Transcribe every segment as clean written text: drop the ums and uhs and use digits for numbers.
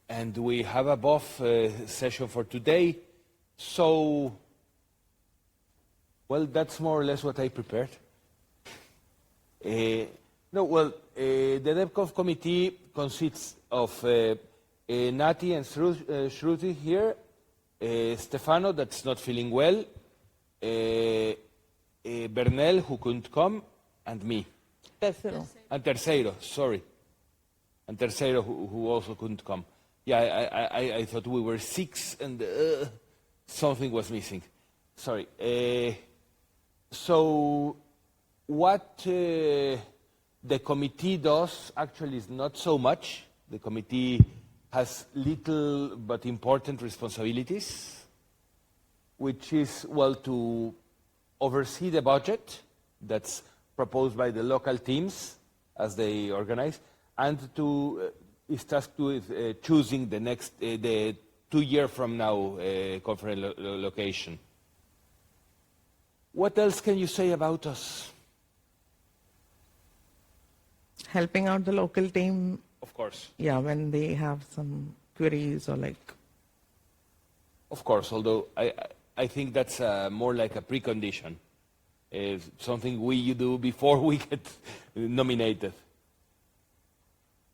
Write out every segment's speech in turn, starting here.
And we have a BoF session for today. So, well, that's more or less what I prepared. The DebConf Committee consists of Nattie and Sruthi here, Stefano, that's not feeling well, Bernel, who couldn't come, and me. Tercero. And Terceiro, sorry. And Terceiro, who also couldn't come. Yeah, I thought we were six and something was missing. Sorry. So what the committee does actually is not so much. The committee has little but important responsibilities, which is, well, to oversee the budget that's proposed by the local teams as they organize, and to is tasked with choosing the next, the 2 year from now conference location. What else can you say about us? Helping out the local team. Of course. Yeah, when they have some queries or like. Of course, although I think that's more like a precondition. Something we do before we get nominated.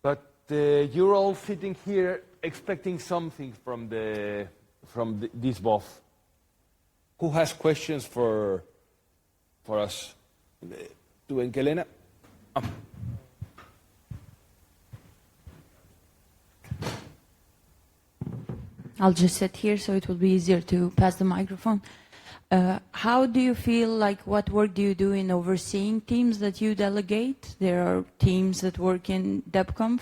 But you're all sitting here expecting something from this BoF. Who has questions for us? To Enkelena? I'll just sit here so it will be easier to pass the microphone. How do you feel like, what work do you do in overseeing teams that you delegate? There are teams that work in DebConf.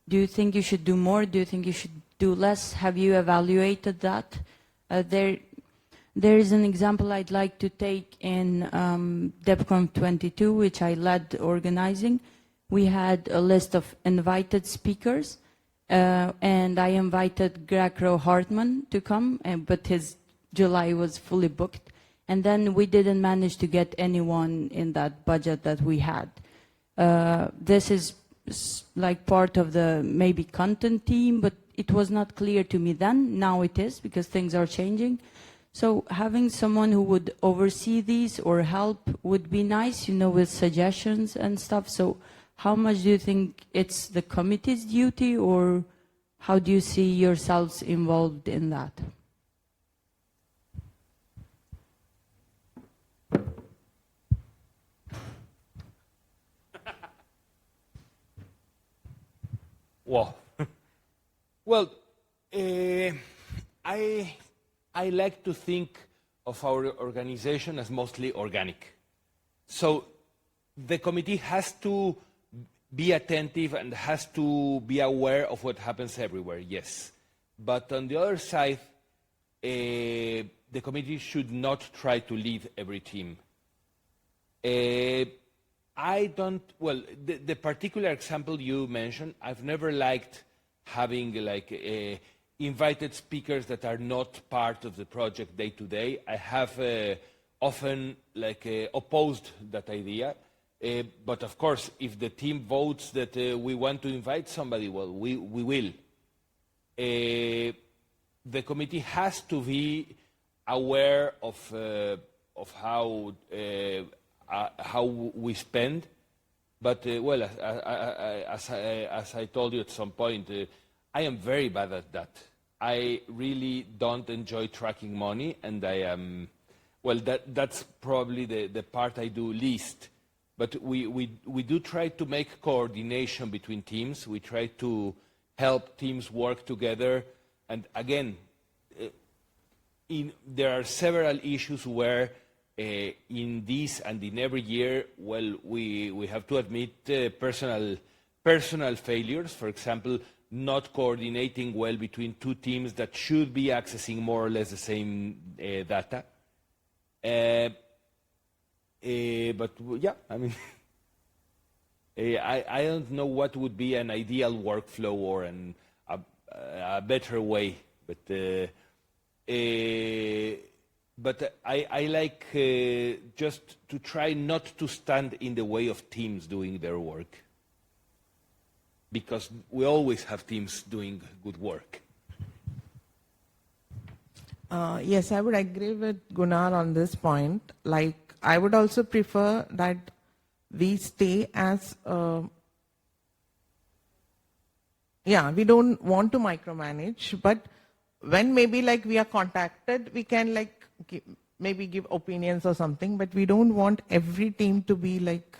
Do you think you should do more? Do you think you should do less? Have you evaluated that? There is an example I'd like to take in DebConf 22, which I led organizing. We had a list of invited speakers, and I invited Greco Hartman to come, but his July was fully booked. And then we didn't manage to get anyone in that budget that we had. This is like part of the maybe content team, but it was not clear to me then. Now it is, because things are changing. So having someone who would oversee these or help would be nice, you know, with suggestions and stuff. So how much do you think it's the committee's duty, or how do you see yourselves involved in that? Well, I like to think of our organization as mostly organic. So the committee has to be attentive and has to be aware of what happens everywhere, yes. But on the other side, the committee should not try to lead every team. The particular example you mentioned, I've never liked having like invited speakers that are not part of the project day to day. I have often like opposed that idea. But of course, if the team votes that we want to invite somebody, well, we will. The committee has to be aware of how we spend. But well, as I told you at some point, I am very bad at that. I really don't enjoy tracking money, and I am, well, that's probably the part I do least. But we do try to make coordination between teams. We try to help teams work together. And again, there are several issues where in this and in every year, well, we have to admit personal failures. For example, not coordinating well between two teams that should be accessing more or less the same data. But yeah, I mean, I don't know what would be an ideal workflow or a better way, but I like just to try not to stand in the way of teams doing their work. because we always have teams doing good work. Yes, I would agree with Gunnar on this point. Like, I would also prefer that we stay as, we don't want to micromanage, but when maybe like we are contacted, we can like maybe give opinions or something, but we don't want every team to be like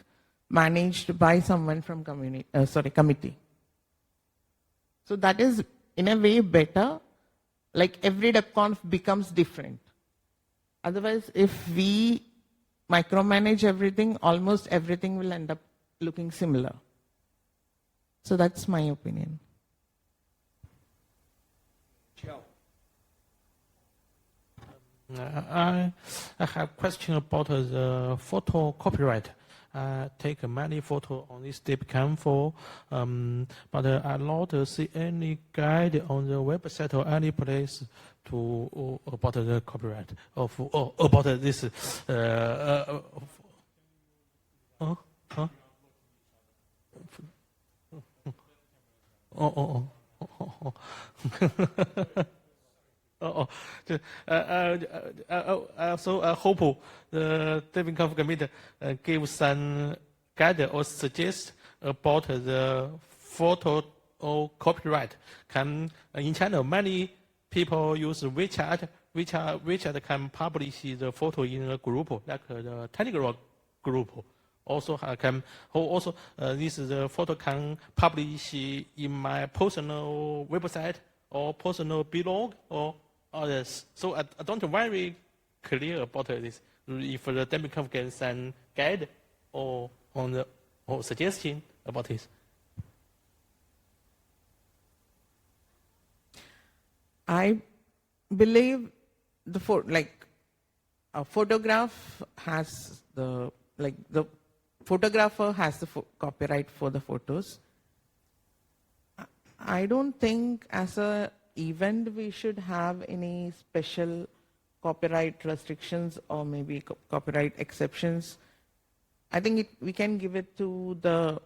managed by someone from committee. So that is in a way better. Like every DebConf becomes different. Otherwise, if we micromanage everything, almost everything will end up looking similar. So that's my opinion. I have a question about the photo copyright. I take many photos on this DebConf, but I not see any guide on the website or any place to about the copyright of about this. So I hope the DebConf Committee give some guide or suggest about the photo or copyright. Can in China many people use WeChat. WeChat can publish the photo in a group like the Telegram group. Also this is the photo can publish in my personal website or personal blog or others. So I don't very clear about this. If the DebConf can send guide or suggestion about this. I believe a photograph has the photographer has the copyright for the photos. I don't think as a event we should have any special copyright restrictions or maybe copyright exceptions. I think we can give it to the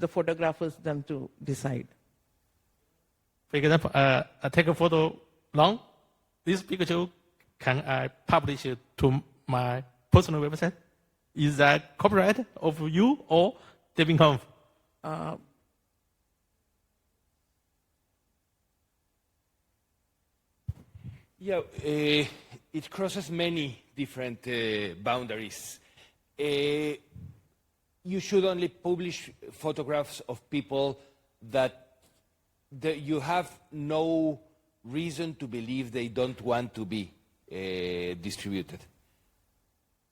photographers them to decide. For example, I take a photo long. This picture can I publish it to my personal website? Is that copyright of you or DebConf? Yeah, it crosses many different boundaries. You should only publish photographs of people that you have no reason to believe they don't want to be distributed.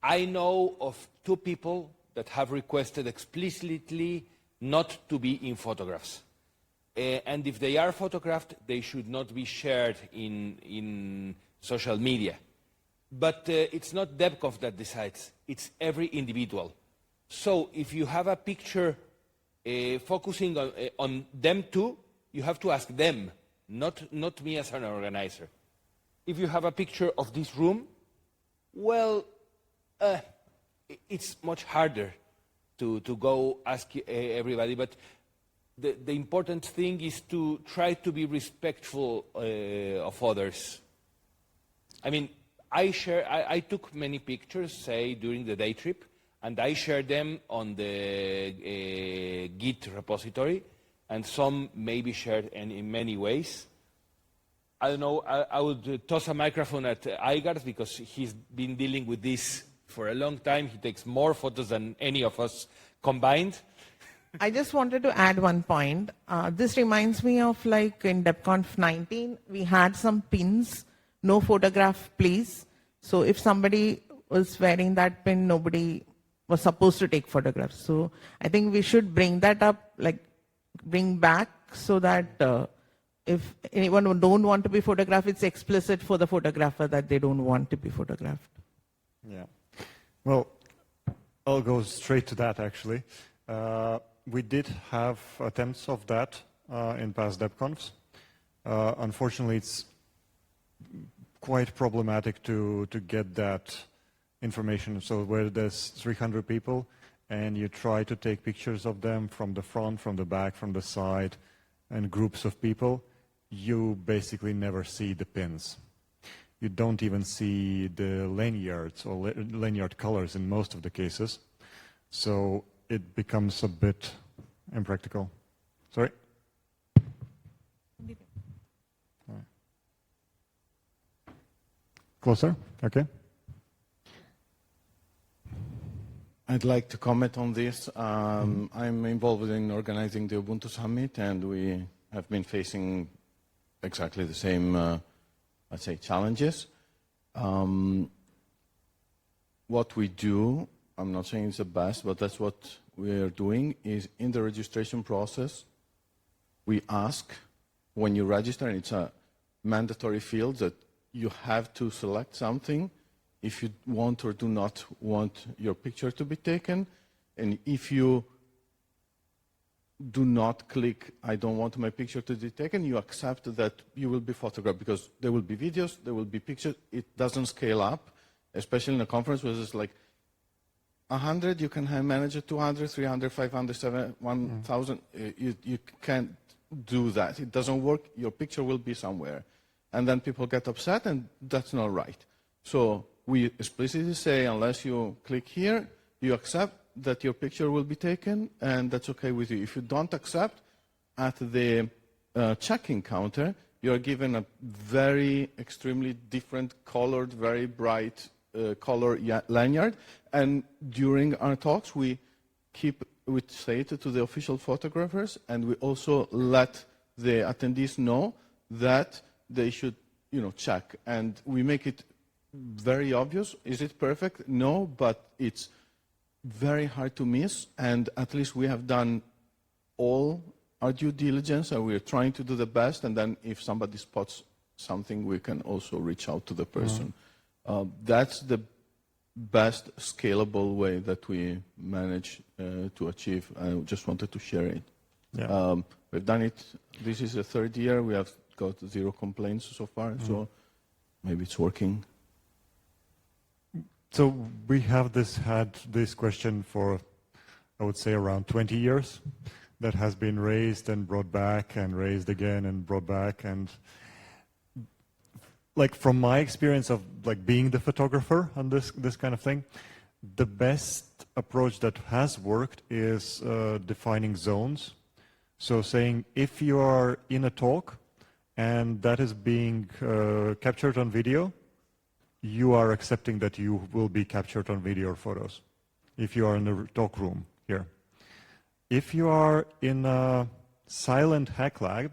I know of 2 people that have requested explicitly not to be in photographs. And if they are photographed, they should not be shared in social media. But it's not DebConf that decides, it's every individual. So if you have a picture focusing on them too, you have to ask them, not me as an organizer. If you have a picture of this room, well, it's much harder to go ask everybody, but the important thing is to try to be respectful of others. I mean, I took many pictures, say, during the day trip, and I shared them on the Git repository, and some may be shared in many ways. I don't know, I would toss a microphone at Igars because he's been dealing with this for a long time. He takes more photos than any of us combined. I just wanted to add one point. This reminds me of like in DebConf 19, we had some pins, no photograph please. So if somebody was wearing that pin, nobody was supposed to take photographs. So I think we should bring that up, like bring back so that if anyone who don't want to be photographed, it's explicit for the photographer that they don't want to be photographed. Yeah. Well, I'll go straight to that actually. We did have attempts of that in past DebConfs. Unfortunately, it's quite problematic to get that information. So where there's 300 people, and you try to take pictures of them from the front, from the back, from the side, and groups of people, you basically never see the pins. You don't even see the lanyards or lanyard colors in most of the cases. So it becomes a bit impractical. Sorry? Closer? Okay. I'd like to comment on this. I'm involved in organizing the Ubuntu Summit, and we have been facing exactly the same, let's say, challenges. What we do, I'm not saying it's the best, but that's what we're doing, is in the registration process, we ask, when you register, and it's a mandatory field that you have to select something, if you want or do not want your picture to be taken. And if you do not click, I don't want my picture to be taken, you accept that you will be photographed, because there will be videos, there will be pictures. It doesn't scale up, especially in a conference where it's like 100, you can manage it, 200, 300, 500, 700, 1,000. You can't do that. It doesn't work. Your picture will be somewhere. And then people get upset, and that's not right. So we explicitly say, unless you click here, you accept that your picture will be taken, and that's okay with you. If you don't accept, at the check-in counter, you're given a very extremely different colored, very bright color lanyard. And during our talks, we say it to the official photographers, and we also let the attendees know that they should, check. And we make it very obvious. Is it perfect? No, but it's very hard to miss, and at least we have done all our due diligence, and we're trying to do the best, and then if somebody spots something, we can also reach out to the person. That's the best scalable way that we manage to achieve. I just wanted to share it. Yeah. We've done it. This is the third year. We have got 0 complaints so far, so maybe it's working. So we have had this question for, I would say, around 20 years, that has been raised and brought back and raised again and brought back. And like from my experience of like being the photographer on this kind of thing, the best approach that has worked is defining zones. So saying, if you are in a talk and that is being captured on video, you are accepting that you will be captured on video or photos, if you are in the talk room here. If you are in a silent hack lab,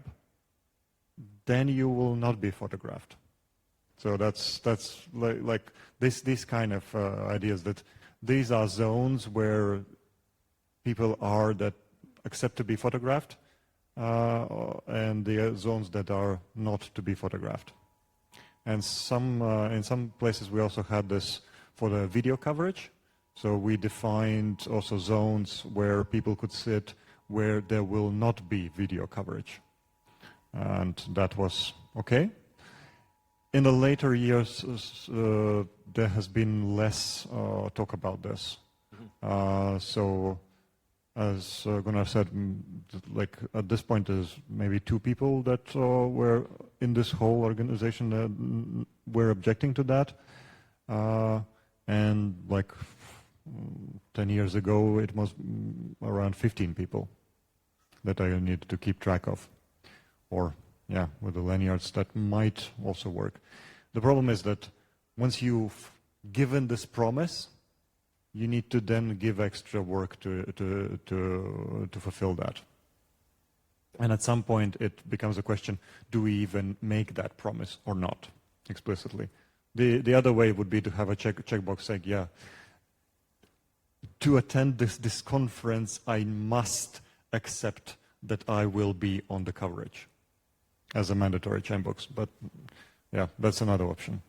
then you will not be photographed. So that's like these kind of ideas, that these are zones where people are that accept to be photographed, and the zones that are not to be photographed. And in some places we also had this for the video coverage. So we defined also zones where people could sit where there will not be video coverage. And that was okay. In the later years, there has been less talk about this. So as Gunnar said, like at this point there's maybe 2 people that were in this whole organization that were objecting to that. And like 10 years ago it was around 15 people that I needed to keep track of. Or yeah, with the lanyards that might also work. The problem is that once you've given this promise, you need to then give extra work to fulfill that. And at some point it becomes a question, do we even make that promise or not, explicitly? The other way would be to have a checkbox saying, yeah, to attend this conference, I must accept that I will be on the coverage as a mandatory checkbox. But yeah, that's another option.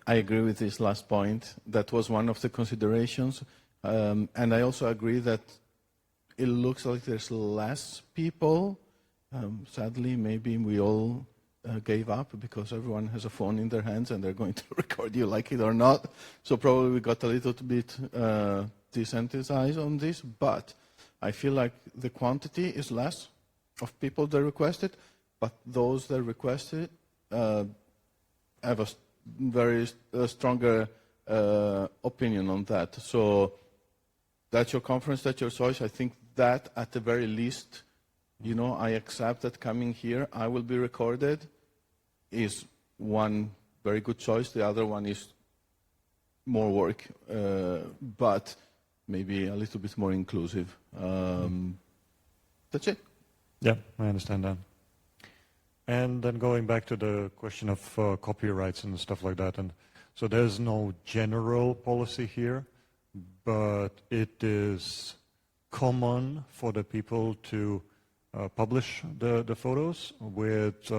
I agree with this last point. That was one of the considerations. And I also agree that it looks like there's less people. Sadly, maybe we all gave up because everyone has a phone in their hands and they're going to record you like it or not. So probably we got a little bit desensitized on this, but I feel like the quantity is less of people that requested, but those that requested have a very stronger opinion on that. So that's your conference, that's your choice. I think that at the very least, I accept that coming here, I will be recorded, is one very good choice. The other one is more work, but maybe a little bit more inclusive. That's it. Yeah, I understand that. And then going back to the question of copyrights and stuff like that, and so there's no general policy here, but it is common for the people to publish the photos with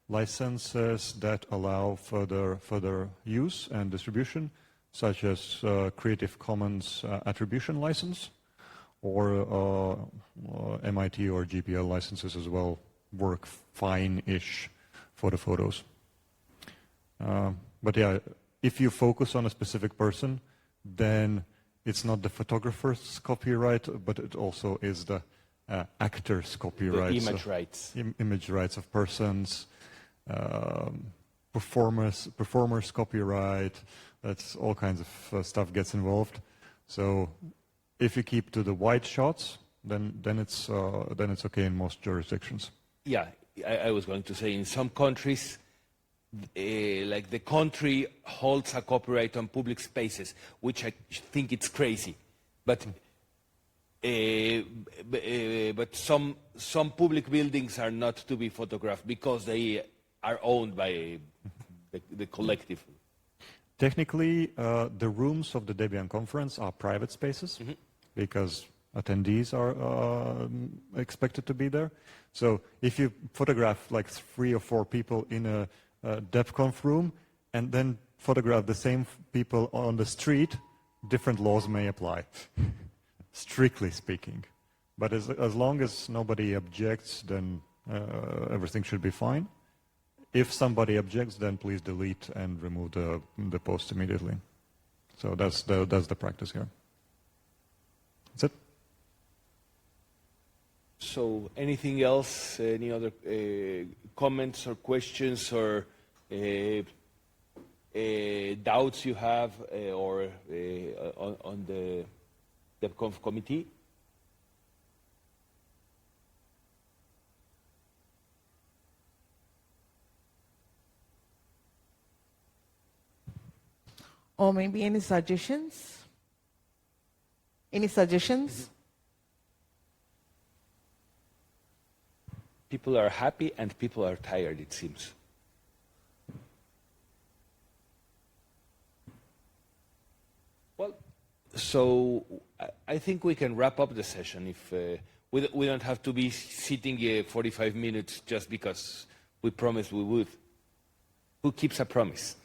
licenses that allow further use and distribution, such as Creative Commons attribution license, or MIT or GPL licenses as well work fine-ish for the photos. But yeah, if you focus on a specific person, then it's not the photographer's copyright, but it also is the actor's copyright. The image rights. Image rights of persons, performers' copyright. That's all kinds of stuff gets involved. So if you keep to the white shots, then it's okay in most jurisdictions. Yeah, I was going to say in some countries, like the country holds a copyright on public spaces, which I think it's crazy. But some public buildings are not to be photographed because they are owned by the collective. Technically, the rooms of the Debian conference are private spaces because attendees are expected to be there. So if you photograph like 3 or 4 people in a DebConf room and then photograph the same people on the street, different laws may apply, strictly speaking. But as long as nobody objects, then everything should be fine. If somebody objects, then please delete and remove the post immediately. So that's the practice here. That's it. So anything else, any other comments or questions or doubts you have or on the DebConf committee? Or maybe any suggestions? Any suggestions? People are happy and people are tired, it seems. Well, so I think we can wrap up the session if we don't have to be sitting 45 minutes just because we promised we would. Who keeps a promise?